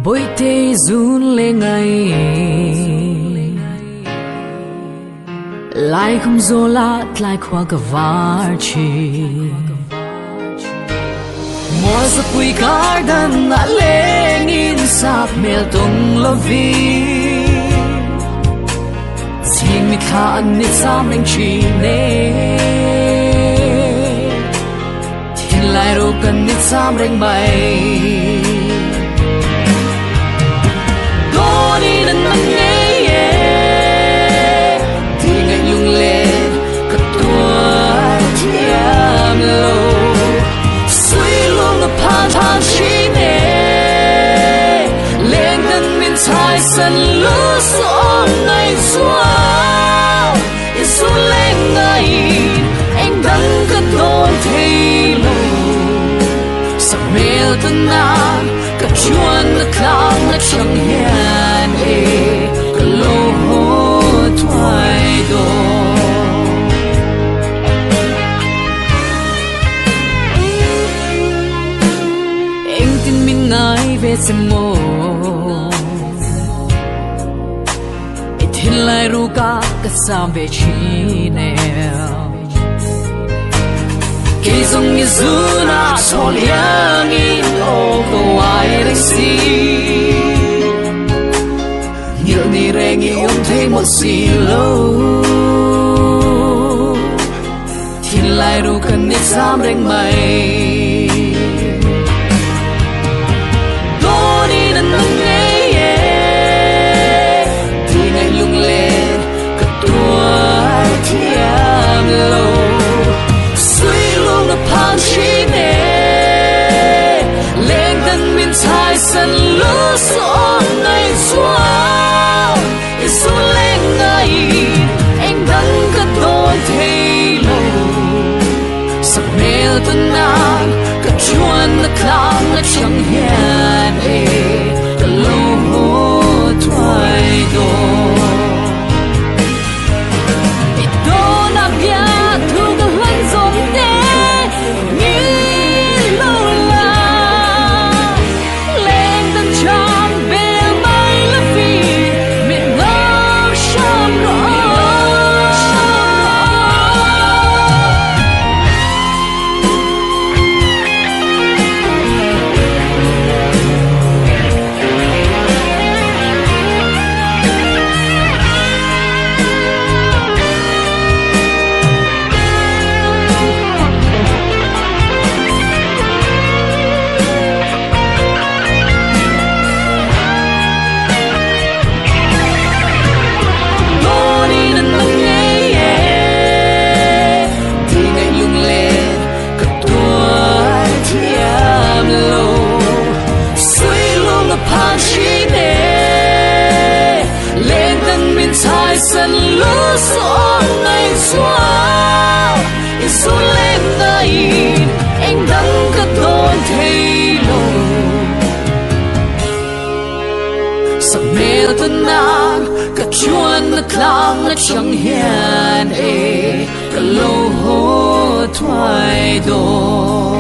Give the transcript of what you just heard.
bôi tê run lên ngày lại không dô lát lại khoa cả vár chi mùa giấc quỳ garden đã lên in sạp mèo tung lo vi xin mi khá anh nít xăm lên chi nê thiên lại rồi cần nít xăm lên bay đi đến nắng nghe thì ngày lung lên cất tua thiam lâu suy luôn là pan than chi nè lên đến miền thái sân lúa gió ngày xóa Giêsu lên ngày anh đắng cất đón thấy lâu sắc mèo tân nam cất chuan là khang là chẳng hiền cả lô hô thoại đồ anh tin mình ngay về xem mô anh tin lại ru cả sam về chi nèo cây giống như dư na cho liang in ô tô ai đây xí nhiều ni rèn yêu thấy một xí lâu thiên lại ru cần nít dám rèn mày đôi đi đến nắng nghe thì ngày lung lên cất tua thiam lâu pan chi nè lên đến miền thái sân lúa gió ngày xóa Giêsu lên ngày anh đắng cất đón thấy lâu sắc mèo tân nam cất chuan là khang là chẳng hiền cả lâu hô thoại đồ sân lúa gió ngày xóa Giêsu lên ngày anh đắng cất đón thấy lâu sắc mèo tân nam cất chuan là khang là chẳng hiền cả lâu hô thoại đồ